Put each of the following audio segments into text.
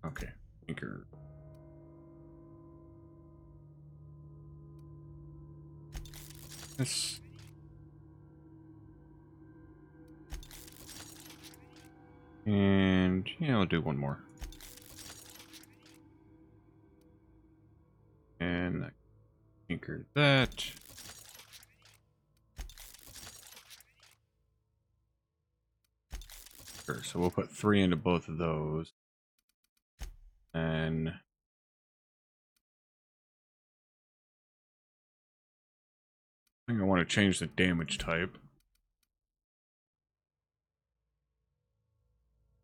Okay, anchor. This. And yeah, I'll do one more. And anchor that. Sure, so we'll put 3 into both of those. And I think I want to change the damage type.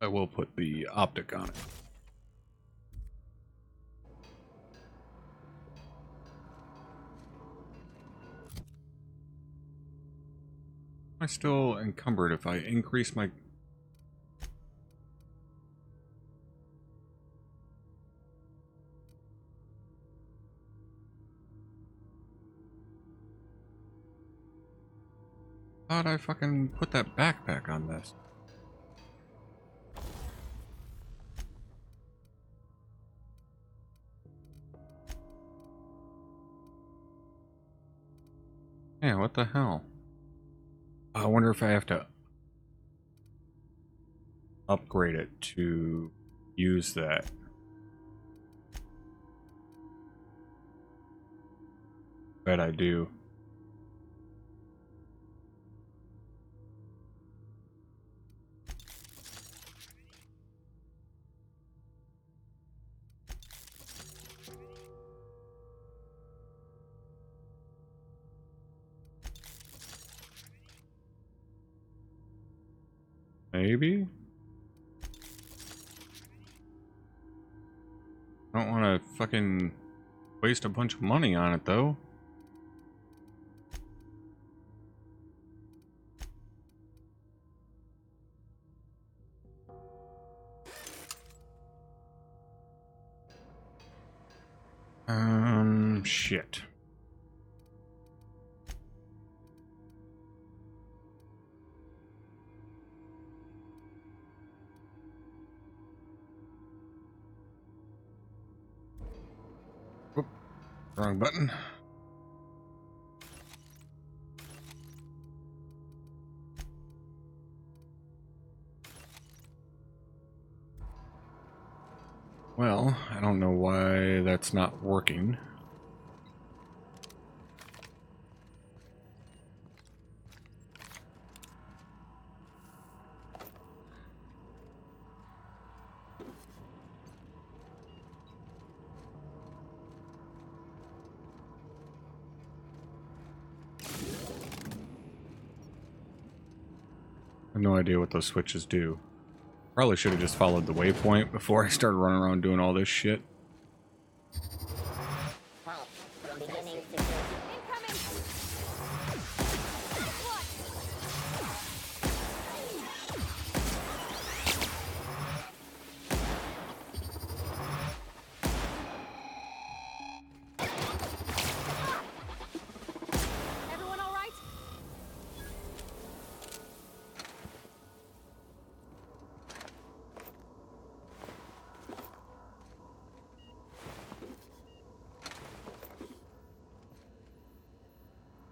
I will put the optic on it. Am I still encumbered if I increase my... How'd I fucking put that backpack on this? Yeah, what the hell? I wonder if I have to upgrade it to use that. Bet I do. Maybe? I don't want to fucking waste a bunch of money on it, though. Shit. Whoop. Wrong button. Well, I don't know why that's not working. I have no idea what those switches do. Probably should have just followed the waypoint before I started running around doing all this shit.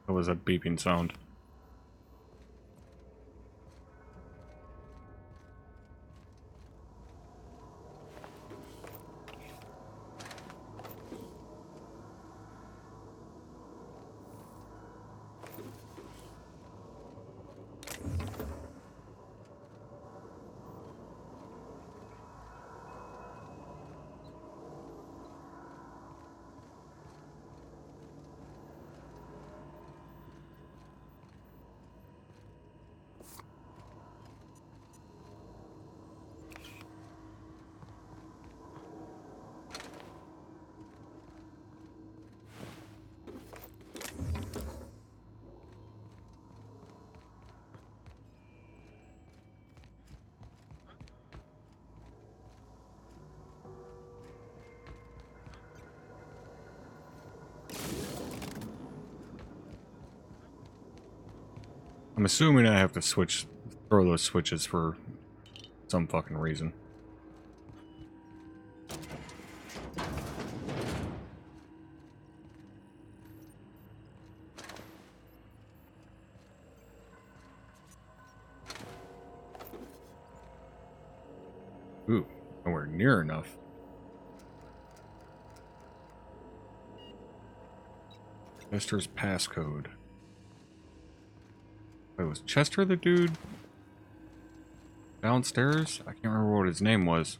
That was a beeping sound. I'm assuming I have to throw those switches for some fucking reason. Ooh, nowhere near enough. Chester's passcode. Wait, was Chester the dude downstairs? I can't remember what his name was.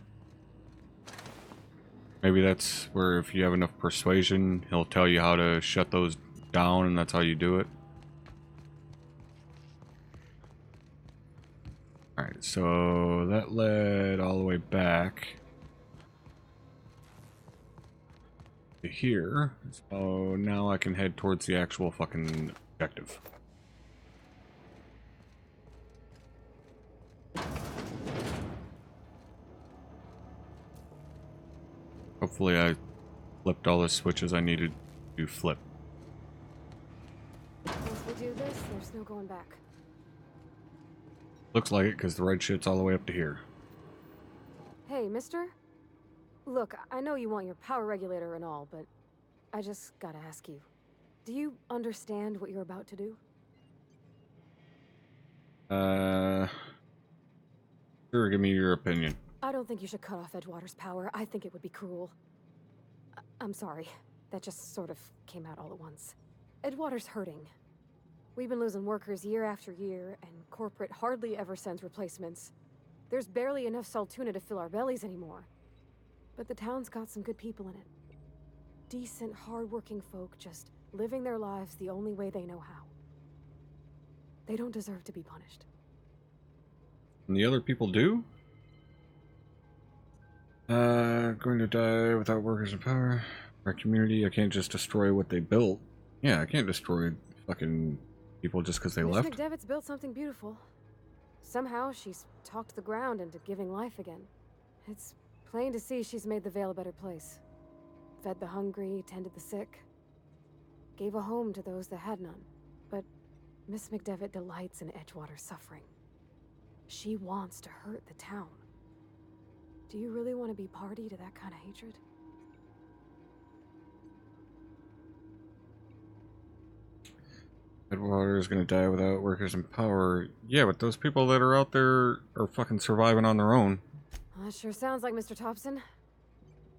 Maybe that's where if you have enough persuasion, he'll tell you how to shut those down, and that's how you do it. Alright, so that led all the way back to here. So now I can head towards the actual fucking objective. Hopefully I flipped all the switches I needed to flip. Once we do this, there's no going back. Looks like it, because the red shit's all the way up to here. Hey, mister? Look, I know you want your power regulator and all, but I just gotta ask you. Do you understand what you're about to do? Sure, give me your opinion. I don't think you should cut off Edgewater's power. I think it would be cruel. I'm sorry. That just sort of came out all at once. Edgewater's hurting. We've been losing workers year after year, and corporate hardly ever sends replacements. There's barely enough Saltuna to fill our bellies anymore. But the town's got some good people in it. Decent, hard-working folk just living their lives the only way they know how. They don't deserve to be punished. And the other people do? Going to die without workers in power. Our community, I can't just destroy what they built. Yeah, I can't destroy fucking people just because they left. Miss McDevitt's built something beautiful. Somehow she's talked the ground into giving life again. It's plain to see she's made the Vale a better place. Fed the hungry, tended the sick. Gave a home to those that had none. But Miss McDevitt delights in Edgewater's suffering. She wants to hurt the town. Do you really want to be party to that kind of hatred? Edgewater is gonna die without workers in power. Yeah, but those people that are out there are fucking surviving on their own. Well, that sure sounds like Mr. Thompson.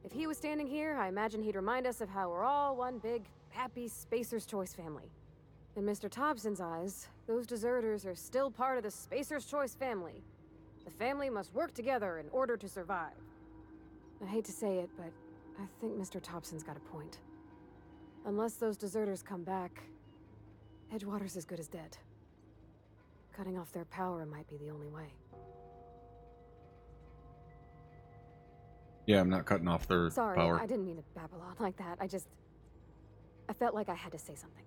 If he was standing here, I imagine he'd remind us of how we're all one big, happy Spacer's Choice family. In Mr. Thompson's eyes, those deserters are still part of the Spacer's Choice family. The family must work together in order to survive. I hate to say it, but I think Mr. Thompson's got a point. Unless those deserters come back, Edgewater's as good as dead. Cutting off their power might be the only way. Yeah, I'm not cutting off their Sorry, power. I didn't mean to babble on like that. I felt like I had to say something.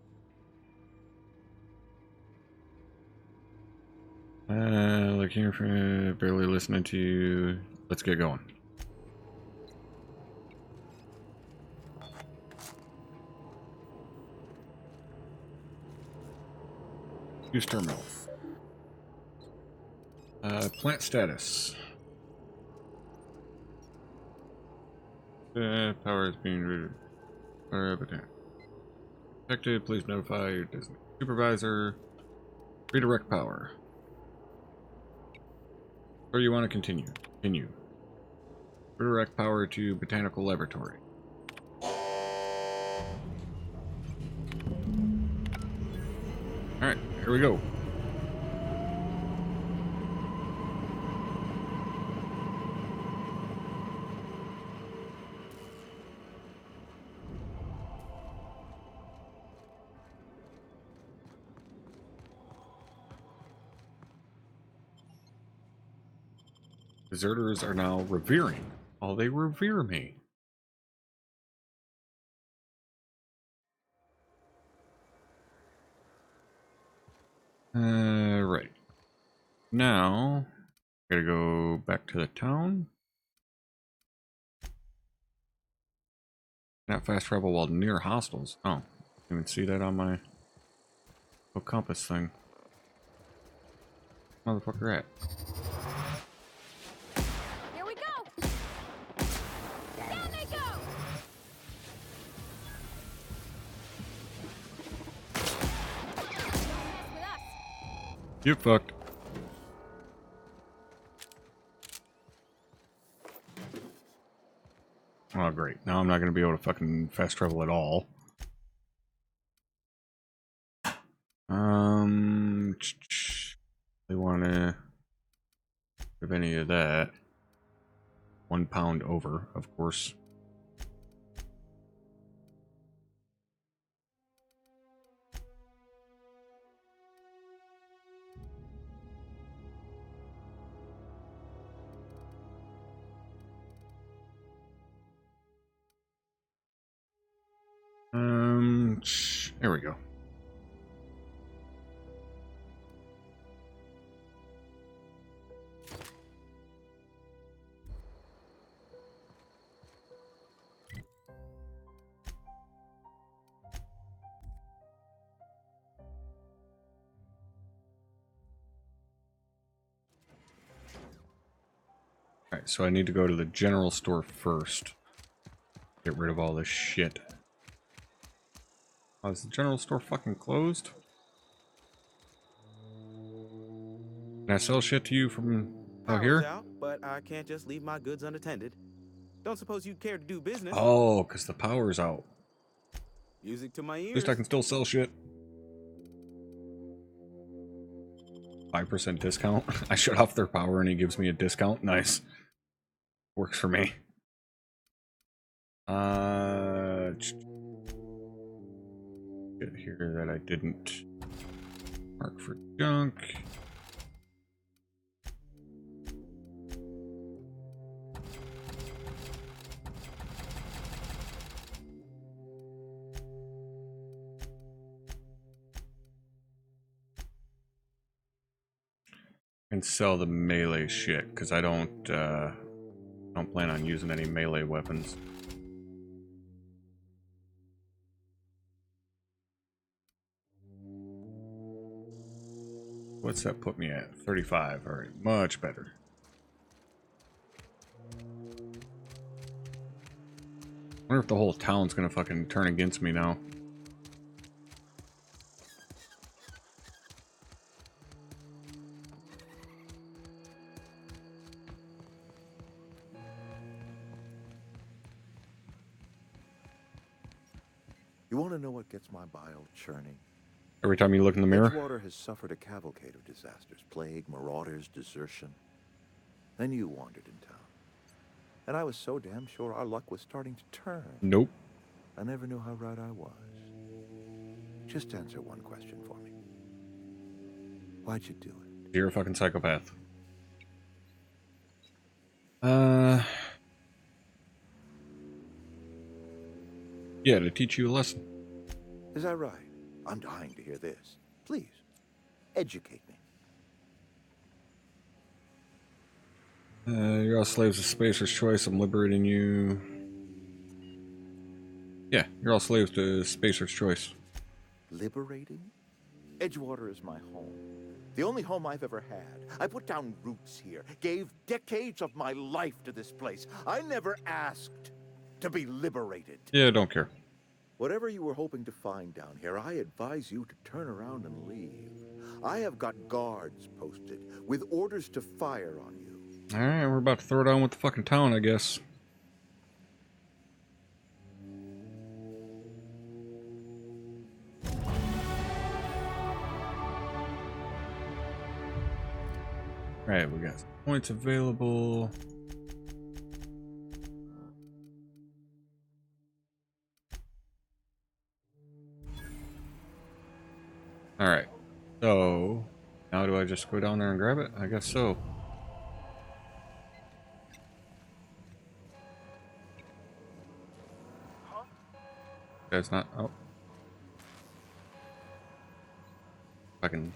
Look here for barely listening to you. Let's get going. Use terminal. Plant status. Power is being detected. Please notify your designated supervisor. Redirect power. Or you want to continue? Continue. Redirect power to Botanical Laboratory. Alright, here we go. Deserters are now revering. Oh, they revere me. Right. Now, gotta go back to the town. Not fast travel while near hostiles. Oh, didn't even see that on my little compass thing. Motherfucker at. Here we go! Down they go! Don't mess with us. Get fucked. Oh, great. Now I'm not going to be able to fucking fast travel at all. They want to have any of that. 1 pound over, of course. There we go. Alright, so I need to go to the general store first. Get rid of all this shit. Oh, is the general store fucking closed? Can I sell shit to you from out here? Out, but I can't just leave my goods unattended. Don't suppose you'd care to do business? Oh, because the power's out. Music to my ears. At least I can still sell shit. 5% discount. I shut off their power and he gives me a discount. Nice. Works for me. Get here that I didn't mark for junk. And sell the melee shit because I don't plan on using any melee weapons. What's that put me at? 35. All right, much better. Wonder if the whole town's gonna fucking turn against me now. You want to know what gets my bile churning? Every time you look in the mirror? Edgewater has suffered a cavalcade of disasters. Plague, marauders, desertion. Then you wandered in town. And I was so damn sure our luck was starting to turn. Nope. I never knew how right I was. Just answer one question for me. Why'd you do it? You're a fucking psychopath. Yeah, to teach you a lesson. Is that right? I'm dying to hear this. Please, educate me. You're all slaves of Spacer's choice. I'm liberating you. Yeah, you're all slaves to Spacer's choice. Liberating? Edgewater is my home. The only home I've ever had. I put down roots here, gave decades of my life to this place. I never asked to be liberated. Yeah, don't care. Whatever you were hoping to find down here, I advise you to turn around and leave. I have got guards posted with orders to fire on you. Alright, we're about to throw down with the fucking town, I guess. Alright, we got some points available. Alright, so now do I just go down there and grab it? I guess so. That's not. Oh. Fucking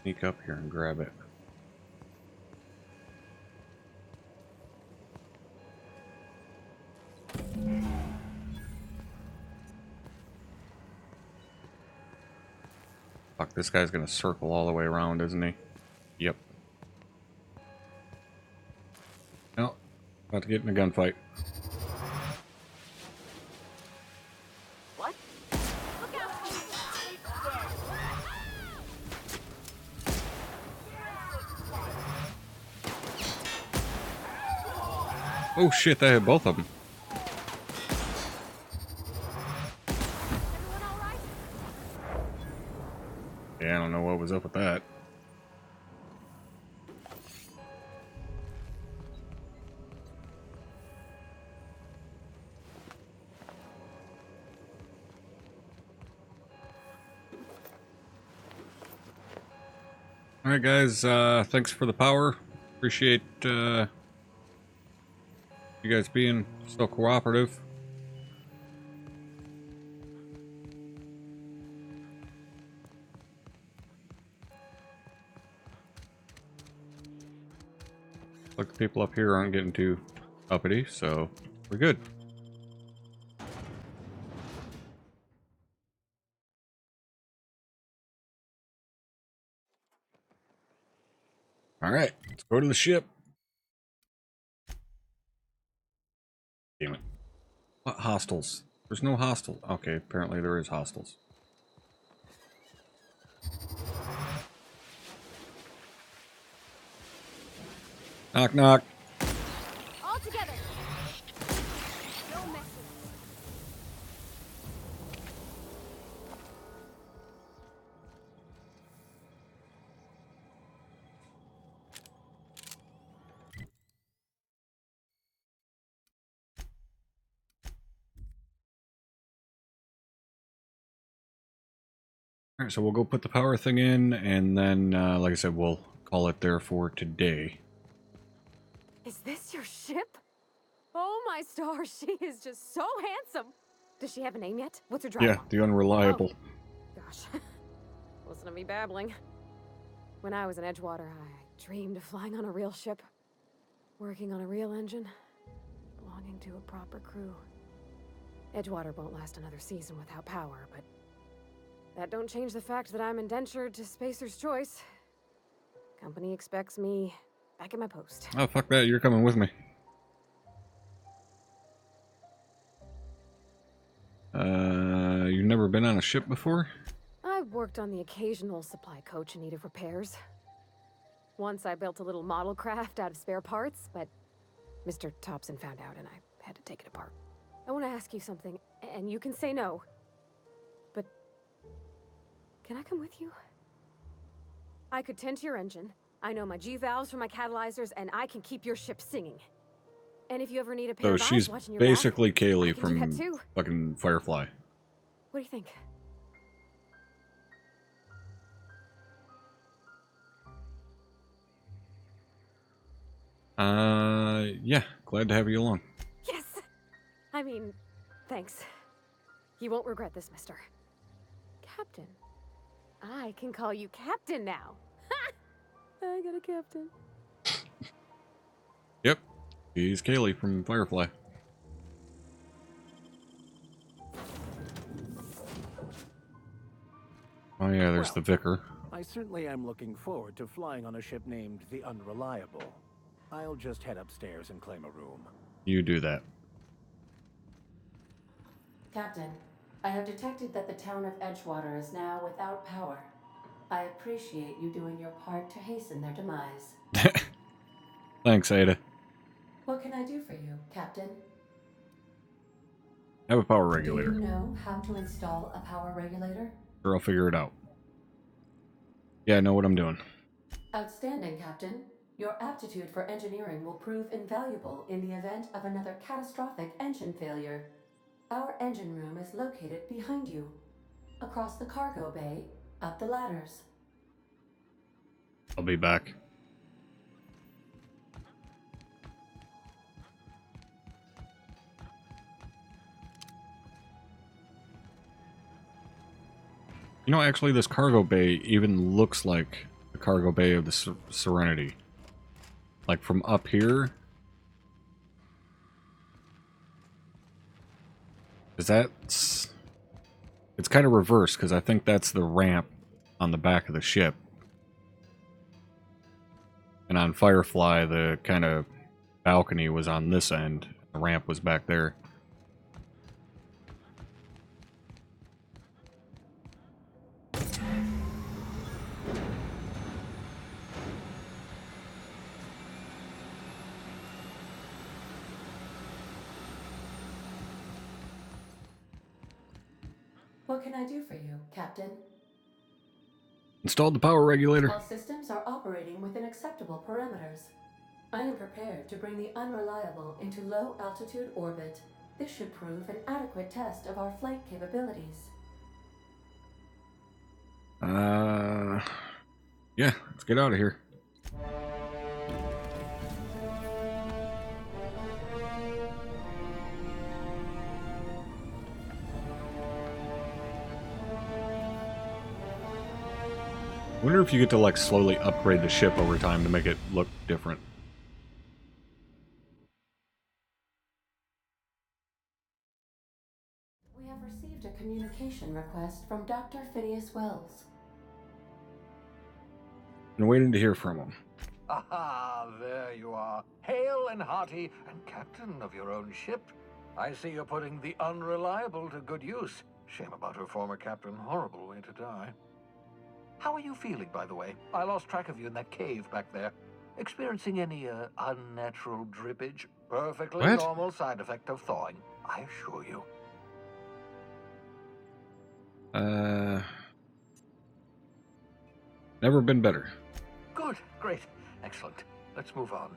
sneak up here and grab it. Fuck, this guy's gonna circle all the way around, isn't he? Yep. No, about to get in a gunfight. What? Look out! Oh shit, that hit both of them. Everyone all right? Yeah, I don't know what was up with that. Alright guys, thanks for the power. Appreciate you guys being so cooperative. Like the people up here aren't getting too uppity, so we're good. Alright, let's go to the ship. Damn it. What hostiles? There's no hostile. Okay, apparently there is hostiles. Knock knock. All together. No messing. Alright, so we'll go put the power thing in, and then, like I said, we'll call it there for today. Is this your ship? Oh my stars, she is just so handsome. Does she have a name yet? What's her drive? Yeah, the unreliable. Oh, gosh. Listen to me babbling. When I was in Edgewater, I dreamed of flying on a real ship. Working on a real engine. Belonging to a proper crew. Edgewater won't last another season without power, but that don't change the fact that I'm indentured to Spacer's Choice. Company expects me back at my post. Oh, fuck that, you're coming with me. You've never been on a ship before? I've worked on the occasional supply coach in need of repairs. Once I built a little model craft out of spare parts, but Mr. Thompson found out and I had to take it apart. I want to ask you something, and you can say no. But can I come with you? I could tend to your engine. I know my G-valves for my catalyzers, and I can keep your ship singing. And if you ever need a pair So of eyes she's watching your basically back, I Kaylee can do that from too. fucking Firefly. What do you think? Yeah, glad to have you along. Yes! I mean, thanks. You won't regret this, mister. Captain. I can call you Captain now. Ha! I got a captain. Yep, she's Kaylee from Firefly. Oh yeah, there's the Vicar. I certainly am looking forward to flying on a ship named the Unreliable. I'll just head upstairs and claim a room. You do that. Captain, I have detected that the town of Edgewater is now without power. I appreciate you doing your part to hasten their demise. Thanks, Ada. What can I do for you, Captain? Have a power Do regulator. you know how to install a power regulator? Or I'll figure it out. Yeah, I know what I'm doing. Outstanding, Captain. Your aptitude for engineering will prove invaluable in the event of another catastrophic engine failure. Our engine room is located behind you. Across the cargo bay, up the ladders. I'll be back. You know, actually, this cargo bay even looks like the cargo bay of the Serenity. Like, from up here. Is that... It's kind of reversed, because I think that's the ramp on the back of the ship. And on Firefly, the kind of balcony was on this end. The ramp was back there. What can I do for you, Captain? Installed the power regulator. All systems are operating within acceptable parameters. I am prepared to bring the unreliable into low-altitude orbit. This should prove an adequate test of our flight capabilities. Yeah, let's get out of here. I wonder if you get to, like, slowly upgrade the ship over time to make it look different. We have received a communication request from Dr. Phineas Wells. Been waiting to hear from him. Aha, there you are. Hale and hearty, and captain of your own ship. I see you're putting the unreliable to good use. Shame about her former captain. Horrible way to die. How are you feeling, by the way? I lost track of you in that cave back there. Experiencing any, unnatural drippage? Perfectly What? normal side effect of thawing, I assure you. Never been better. Good, great, excellent. Let's move on.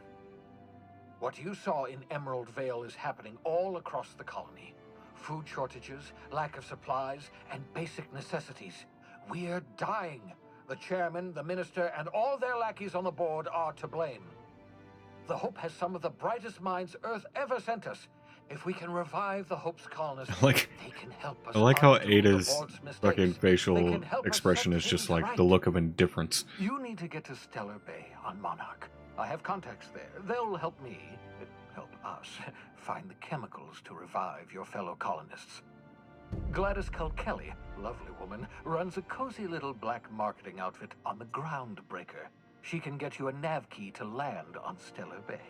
What you saw in Emerald Vale is happening all across the colony. Food shortages, lack of supplies, and basic necessities. We're dying. The chairman, the minister, and all their lackeys on the board are to blame. The Hope has some of the brightest minds Earth ever sent us. If we can revive the Hope's colonists, they can help us. I like how undo the Ada's board's mistakes. fucking They facial can help us expression set is just things like right. the look of indifference. You need to get to Stellar Bay on Monarch. I have contacts there. They'll help me, help us, find the chemicals to revive your fellow colonists. Gladys Culkelly, lovely woman, runs a cozy little black marketing outfit on the Groundbreaker. She can get you a nav key to land on Stellar Bay.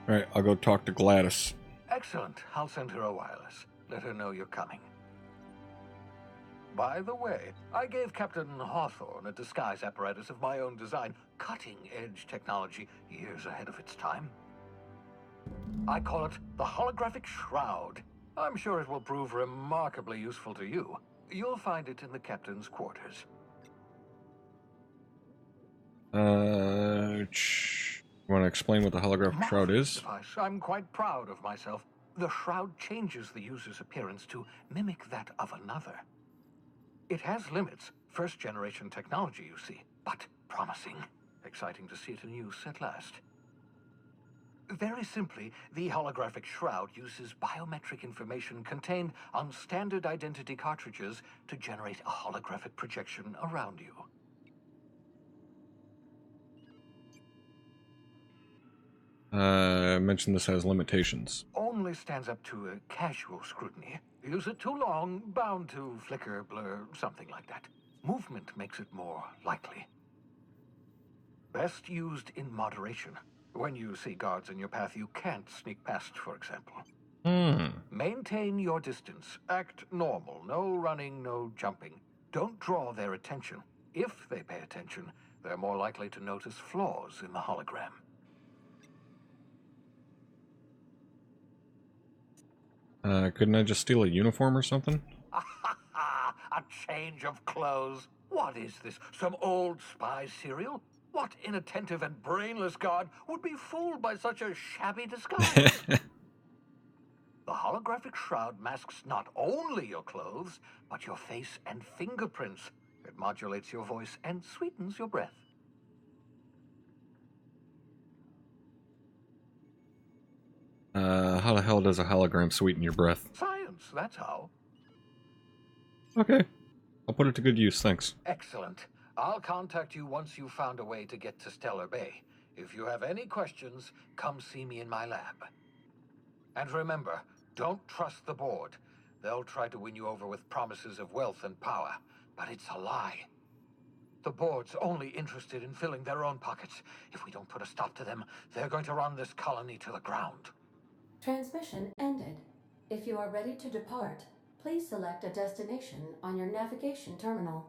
Alright, I'll go talk to Gladys. Excellent. I'll send her a wireless. Let her know you're coming. By the way, I gave Captain Hawthorne a disguise apparatus of my own design, cutting-edge technology, years ahead of its time. I call it the Holographic Shroud. I'm sure it will prove remarkably useful to you. You'll find it in the captain's quarters. You want to explain what the holographic shroud is? Device. I'm quite proud of myself. The shroud changes the user's appearance to mimic that of another. It has limits, first-generation technology, you see, but promising. Exciting to see it in use at last. Very simply, the holographic shroud uses biometric information contained on standard identity cartridges to generate a holographic projection around you. I mentioned this has limitations. Only stands up to a casual scrutiny. Use it too long, bound to flicker, blur, something like that. Movement makes it more likely. Best used in moderation. When you see guards in your path you can't sneak past, for example. Maintain your distance. Act normal. No running, no jumping. Don't draw their attention. If they pay attention, they're more likely to notice flaws in the hologram. Couldn't I just steal a uniform or something? A change of clothes. What is this? Some old spy serial? What inattentive and brainless guard would be fooled by such a shabby disguise? The holographic shroud masks not only your clothes, but your face and fingerprints. It modulates your voice and sweetens your breath. How the hell does a hologram sweeten your breath? Science, that's how. Okay. I'll put it to good use, thanks. Excellent. I'll contact you once you've found a way to get to Stellar Bay. If you have any questions, come see me in my lab. And remember, don't trust the board. They'll try to win you over with promises of wealth and power, but it's a lie. The board's only interested in filling their own pockets. If we don't put a stop to them, they're going to run this colony to the ground. Transmission ended. If you are ready to depart, please select a destination on your navigation terminal.